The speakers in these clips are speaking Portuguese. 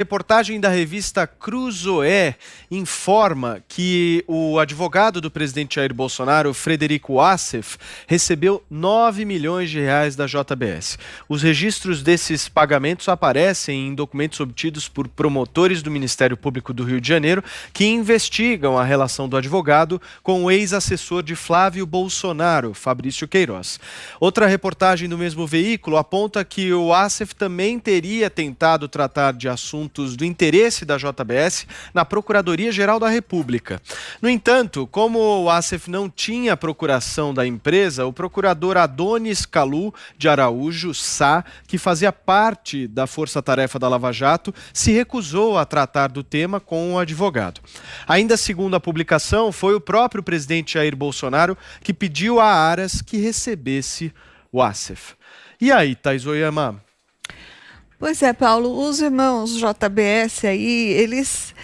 Reportagem da revista Cruzoé informa que o advogado do presidente Jair Bolsonaro, Frederico Wassef, recebeu 9 milhões de reais da JBS. Os registros desses pagamentos aparecem em documentos obtidos por promotores do Ministério Público do Rio de Janeiro que investigam a relação do advogado com o ex-assessor de Flávio Bolsonaro, Fabrício Queiroz. Outra reportagem do mesmo veículo aponta que o Wassef também teria tentado tratar de assuntos do interesse da JBS na Procuradoria-Geral da República. No entanto, como o Wassef não tinha procuração da empresa, o procurador Adonis Calu de Araújo Sá, que fazia parte da força-tarefa da Lava Jato, se recusou a tratar do tema com o advogado. Ainda segundo a publicação, foi o próprio presidente Jair Bolsonaro que pediu a Aras que recebesse o Wassef. E aí, Thaís Oyama? Pois é, Paulo, os irmãos JBS aí, eles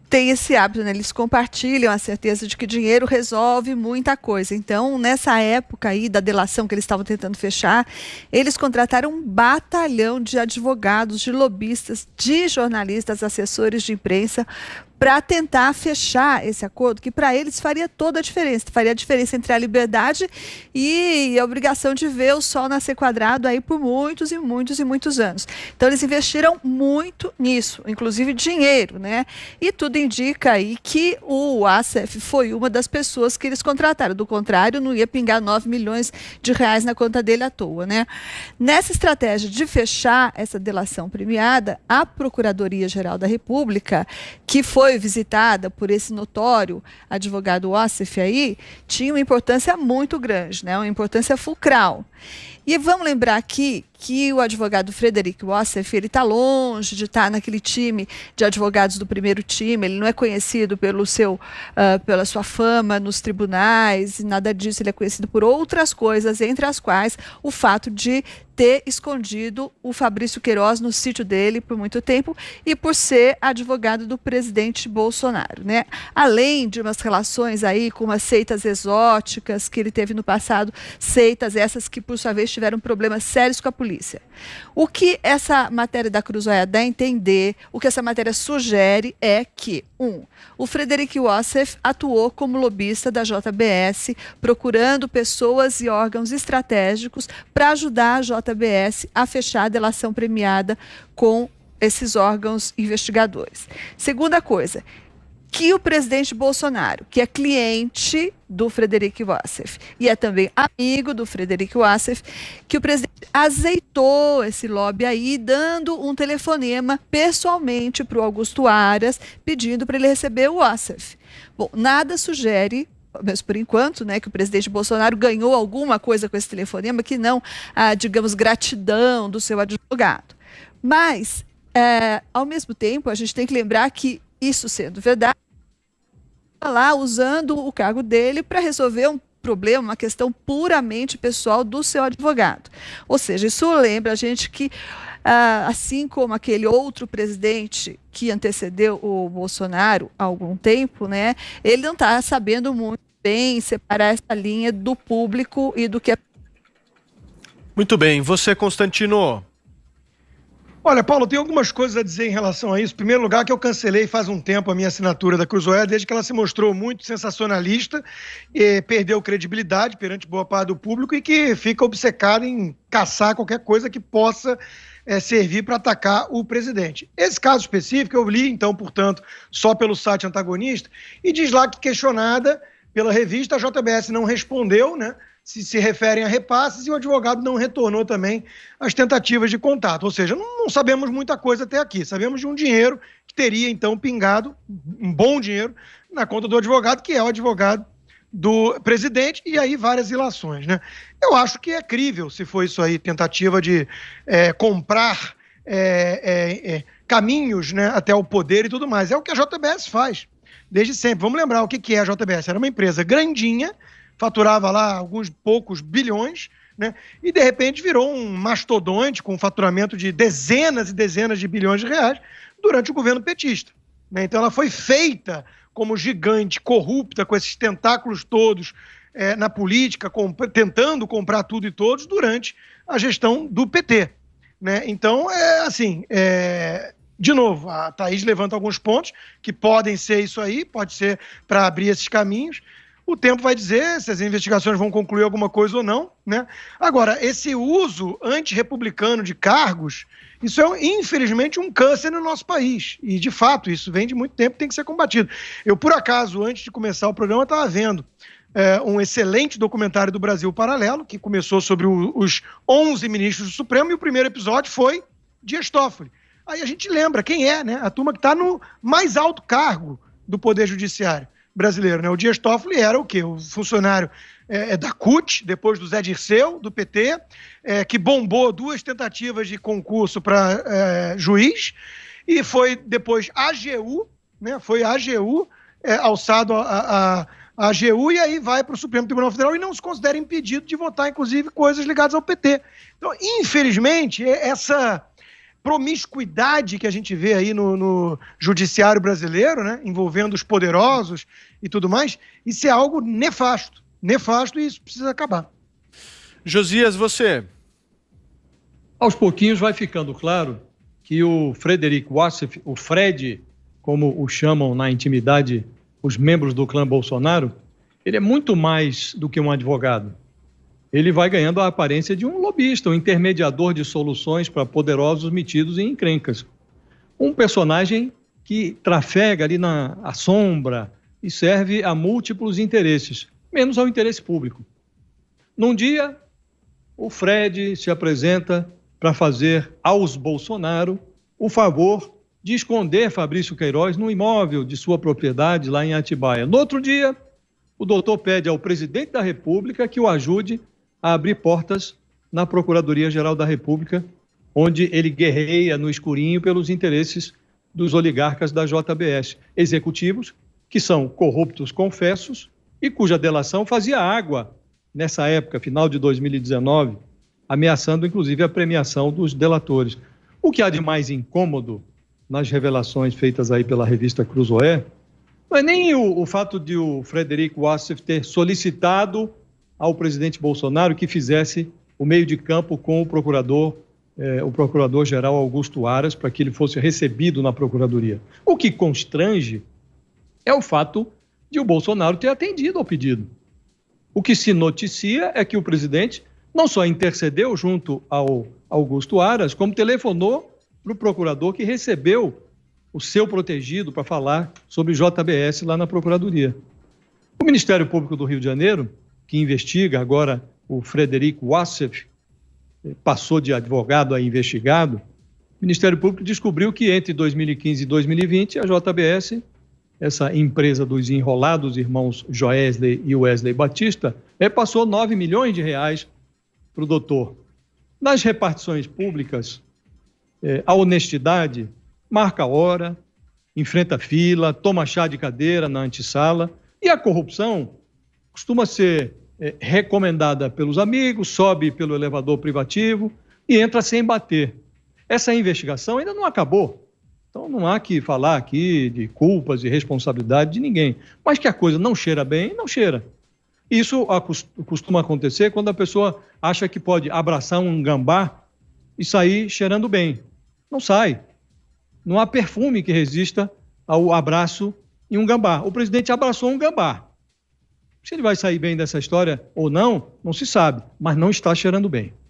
têm esse hábito, né? Eles compartilham a certeza de que dinheiro resolve muita coisa. Então, nessa época aí da delação que eles estavam tentando fechar, eles contrataram um batalhão de advogados, de lobistas, de jornalistas, assessores de imprensa, para tentar fechar esse acordo, que para eles faria toda a diferença. Faria a diferença entre a liberdade e a obrigação de ver o sol nascer quadrado aí por muitos e muitos e muitos anos. Então, eles investiram muito nisso, inclusive dinheiro, né? E tudo indica aí que o Wassef foi uma das pessoas que eles contrataram. Do contrário, não ia pingar 9 milhões de reais na conta dele à toa, né? Nessa estratégia de fechar essa delação premiada, a Procuradoria-Geral da República, que foi visitada por esse notório advogado Wassef aí, tinha uma importância muito grande, né? Uma importância fulcral. E vamos lembrar aqui que o advogado Frederico Wassef, ele está longe de estar naquele time de advogados do primeiro time, ele não é conhecido pela sua fama nos tribunais, nada disso, ele é conhecido por outras coisas, entre as quais o fato de ter escondido o Fabrício Queiroz no sítio dele por muito tempo e por ser advogado do presidente Bolsonaro, né? Além de umas relações aí com umas seitas exóticas que ele teve no passado, seitas essas que por sua vez tiveram problemas sérios com a polícia. O que essa matéria da Cruzoé dá a entender, o que essa matéria sugere é que, o Frederico Wassef atuou como lobista da JBS, procurando pessoas e órgãos estratégicos para ajudar a JBS a fechar a delação premiada com esses órgãos investigadores. Segunda coisa, que o presidente Bolsonaro, que é cliente do Frederico Wassef e é também amigo do Frederico Wassef, que o presidente azeitou esse lobby aí, dando um telefonema pessoalmente para o Augusto Aras, pedindo para ele receber o Wassef. Bom, nada sugere, mas por enquanto, né, que o presidente Bolsonaro ganhou alguma coisa com esse telefonema, que não digamos, gratidão do seu advogado. Mas, ao mesmo tempo, a gente tem que lembrar que, isso sendo verdade, lá usando o cargo dele para resolver um problema, uma questão puramente pessoal do seu advogado. Ou seja, isso lembra a gente que, assim como aquele outro presidente que antecedeu o Bolsonaro há algum tempo, né, ele não está sabendo muito bem separar essa linha do público e do que é... Muito bem. Você, Constantino? Olha, Paulo, tem algumas coisas a dizer em relação a isso. Em primeiro lugar, que eu cancelei faz um tempo a minha assinatura da Cruzoé, desde que ela se mostrou muito sensacionalista, e perdeu credibilidade perante boa parte do público e que fica obcecada em caçar qualquer coisa que possa servir para atacar o presidente. Esse caso específico eu li, então, portanto, só pelo site antagonista, e diz lá que, questionada pela revista, a JBS não respondeu, né? Se referem a repasses, e o advogado não retornou também as tentativas de contato. Ou seja, não sabemos muita coisa até aqui. Sabemos de um dinheiro que teria, então, pingado, um bom dinheiro, na conta do advogado, que é o advogado do presidente, e aí várias ilações, né? Eu acho que é crível, se for isso aí, tentativa de comprar caminhos, né, até o poder e tudo mais. É o que a JBS faz, desde sempre. Vamos lembrar o que é a JBS. Era uma empresa grandinha, faturava lá alguns poucos bilhões, né? E de repente virou um mastodonte com faturamento de dezenas e dezenas de bilhões de reais durante o governo petista, né? Então ela foi feita como gigante, corrupta, com esses tentáculos todos na política, tentando comprar tudo e todos durante a gestão do PT, né? Então, De novo, a Thaís levanta alguns pontos que podem ser isso aí, pode ser para abrir esses caminhos. O tempo vai dizer se as investigações vão concluir alguma coisa ou não, né? Agora, esse uso antirrepublicano de cargos, isso é, infelizmente, um câncer no nosso país. E, de fato, isso vem de muito tempo e tem que ser combatido. Eu, por acaso, antes de começar o programa, estava vendo um excelente documentário do Brasil Paralelo, que começou sobre os 11 ministros do Supremo, e o primeiro episódio foi Dias Toffoli. Aí a gente lembra quem é, né? A turma que está no mais alto cargo do Poder Judiciário brasileiro, né? O Dias Toffoli era o quê? O funcionário da CUT, depois do Zé Dirceu, do PT, que bombou 2 tentativas de concurso para juiz, e foi depois AGU, né? Foi AGU, alçado a AGU, e aí vai para o Supremo Tribunal Federal e não se considera impedido de votar, inclusive, coisas ligadas ao PT. Então, infelizmente, essa promiscuidade que a gente vê aí no judiciário brasileiro, né, envolvendo os poderosos e tudo mais, isso é algo nefasto, e isso precisa acabar. Josias, você? Aos pouquinhos vai ficando claro que o Frederico Wassef, o Fred, como o chamam na intimidade os membros do clã Bolsonaro, ele é muito mais do que um advogado. Ele vai ganhando a aparência de um lobista, um intermediador de soluções para poderosos metidos em encrencas. Um personagem que trafega ali na sombra e serve a múltiplos interesses, menos ao interesse público. Num dia, o Fred se apresenta para fazer aos Bolsonaro o favor de esconder Fabrício Queiroz no imóvel de sua propriedade lá em Atibaia. No outro dia, o doutor pede ao presidente da República que o ajude a abrir portas na Procuradoria-Geral da República, onde ele guerreia no escurinho pelos interesses dos oligarcas da JBS, executivos que são corruptos confessos e cuja delação fazia água nessa época, final de 2019, ameaçando inclusive a premiação dos delatores. O que há de mais incômodo nas revelações feitas aí pela revista Cruzoé não é nem o fato de o Frederico Wassef ter solicitado ao presidente Bolsonaro que fizesse o meio de campo com o procurador-geral Augusto Aras, para que ele fosse recebido na Procuradoria. O que constrange é o fato de o Bolsonaro ter atendido ao pedido. O que se noticia é que o presidente não só intercedeu junto ao Augusto Aras, como telefonou para o procurador que recebeu o seu protegido para falar sobre JBS lá na Procuradoria. O Ministério Público do Rio de Janeiro, que investiga agora o Frederico Wassef, passou de advogado a investigado, o Ministério Público descobriu que entre 2015 e 2020, a JBS, essa empresa dos enrolados irmãos Joesley e Wesley Batista, repassou 9 milhões de reais para o doutor. Nas repartições públicas, a honestidade marca a hora, enfrenta fila, toma chá de cadeira na antessala, e a corrupção costuma ser recomendada pelos amigos, sobe pelo elevador privativo e entra sem bater. Essa investigação ainda não acabou. Então não há que falar aqui de culpas e responsabilidade de ninguém. Mas que a coisa não cheira bem, não cheira. Isso costuma acontecer quando a pessoa acha que pode abraçar um gambá e sair cheirando bem. Não sai. Não há perfume que resista ao abraço em um gambá. O presidente abraçou um gambá. Se ele vai sair bem dessa história ou não, não se sabe, mas não está cheirando bem.